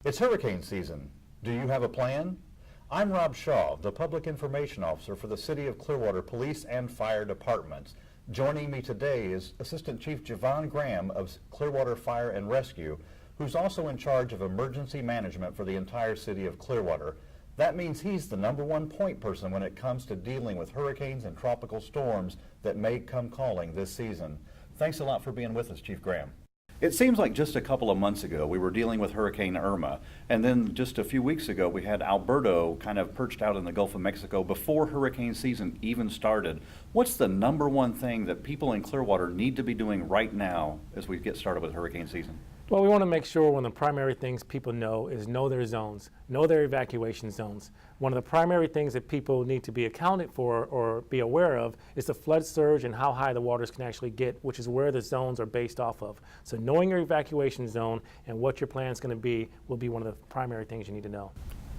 It's hurricane season. Do you have a plan? I'm Rob Shaw, the Public Information Officer for the City of Clearwater Police and Fire Departments. Joining me today is Assistant Chief Jevon Graham of Clearwater Fire and Rescue, who's also in charge of emergency management for the entire city of Clearwater. That means he's the #1 point person when it comes to dealing with hurricanes and tropical storms that may come calling this season. Thanks a lot for being with us, Chief Graham. It seems like just a couple of months ago we were dealing with Hurricane Irma, and then just a few weeks ago we had Alberto kind of perched out in the Gulf of Mexico before hurricane season even started. What's the #1 thing that people in Clearwater need to be doing right now as we get started with hurricane season? Well, we want to make sure one of the primary things people know is know their zones, know their evacuation zones. One of the primary things that people need to be accounted for or be aware of is the flood surge and how high the waters can actually get, which is where the zones are based off of. So knowing your evacuation zone and what your plan is going to be will be one of the primary things you need to know.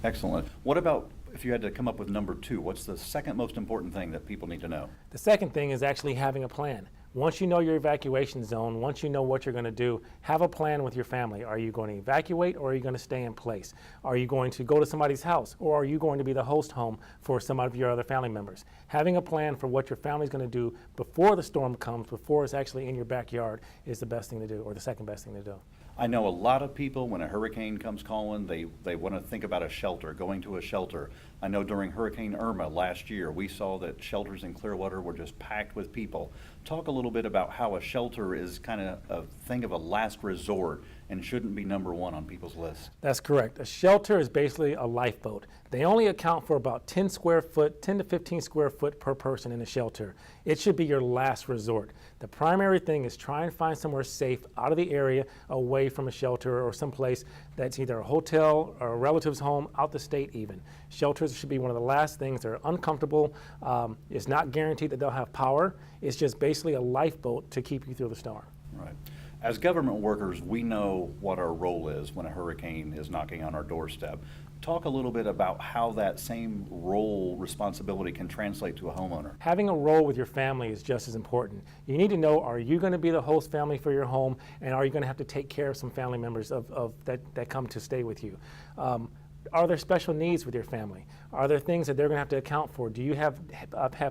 Excellent. What about if you had to come up with #2? What's the second most important thing that people need to know? The second thing is actually having a plan. Once you know your evacuation zone, once you know what you're going to do, have a plan with your family. Are you going to evacuate or are you going to stay in place? Are you going to go to somebody's house or are you going to be the host home for some of your other family members? Having a plan for what your family's going to do before the storm comes, before it's actually in your backyard, is the best thing to do, or the second best thing to do. I know a lot of people, when a hurricane comes calling, they want to think about a shelter, going to a shelter. I know during Hurricane Irma last year, we saw that shelters in Clearwater were just packed with people. Talk a little bit about how a shelter is kind of a thing of a last resort and shouldn't be #1 on people's list. That's correct. A shelter is basically a lifeboat. They only account for about 10 to 15 square foot per person in a shelter. It should be your last resort. The primary thing is try and find somewhere safe out of the area, away from a shelter or someplace that's either a hotel or a relative's home, out the state even. Shelters should be one of the last things. They're uncomfortable. It's not guaranteed that they'll have power. It's just basically a lifeboat to keep you through the storm. Right. As government workers, we know what our role is when a hurricane is knocking on our doorstep. Talk a little bit about how that same role responsibility can translate to a homeowner. Having a role with your family is just as important. You need to know, are you going to be the host family for your home, and are you going to have to take care of some family members that come to stay with you? Are there special needs with your family? Are there things that they're going to have to account for? Do you have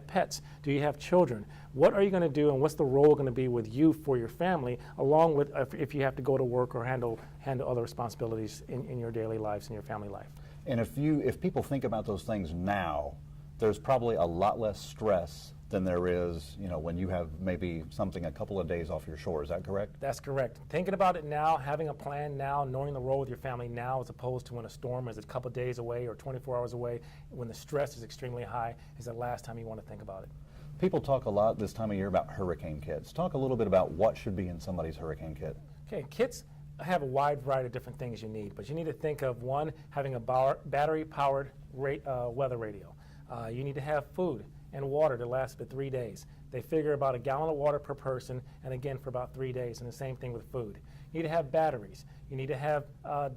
pets? Do you have children? What are you going to do, and what's the role going to be with you for your family, along with if you have to go to work or handle other responsibilities in your daily lives and your family life? And if people think about those things now, there's probably a lot less stress than there is, when you have maybe something a couple of days off your shore. Is that correct? That's correct. Thinking about it now, having a plan now, knowing the role with your family now, as opposed to when a storm is a couple of days away or 24 hours away, when the stress is extremely high, is the last time you want to think about it. People talk a lot this time of year about hurricane kits. Talk a little bit about what should be in somebody's hurricane kit. Okay, kits have a wide variety of different things you need, but you need to think of, one, having a battery-powered weather radio. You need to have food and water to last for 3 days. They figure about a gallon of water per person, and again for about 3 days, and the same thing with food. You need to have batteries. You need to have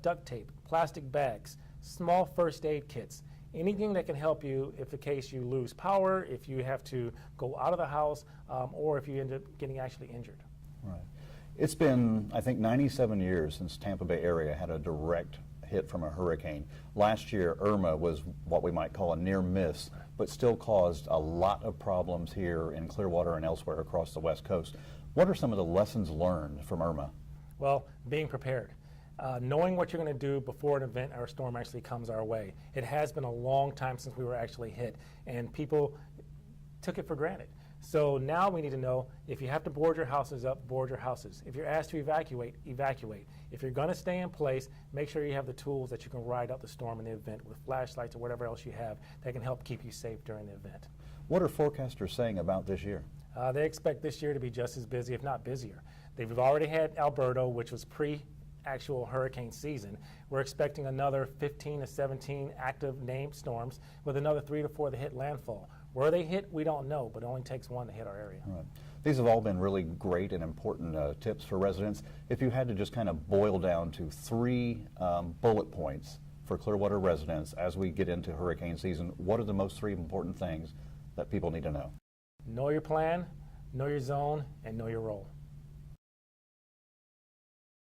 duct tape, plastic bags, small first aid kits, anything that can help you if the case you lose power, if you have to go out of the house, or if you end up getting actually injured. Right. It's been, I think, 97 years since Tampa Bay area had a direct hit from a hurricane. Last year, Irma was what we might call a near miss, but still caused a lot of problems here in Clearwater and elsewhere across the West Coast. What are some of the lessons learned from Irma? Well, being prepared. Knowing what you're going to do before an event or a storm actually comes our way. It has been a long time since we were actually hit, and people took it for granted. So now we need to know, if you have to board your houses up, board your houses. If you're asked to evacuate, evacuate. If you're going to stay in place, make sure you have the tools that you can ride out the storm in the event with flashlights or whatever else you have that can help keep you safe during the event. What are forecasters saying about this year? They expect this year to be just as busy, if not busier. They've already had Alberto, which was pre-actual hurricane season. We're expecting another 15 to 17 active named storms with another 3 to 4 that hit landfall. Where they hit, we don't know, but it only takes one to hit our area. Right. These have all been really great and important tips for residents. If you had to just kind of boil down to 3 bullet points for Clearwater residents as we get into hurricane season, what are the most 3 important things that people need to know? Know your plan, know your zone, and know your role.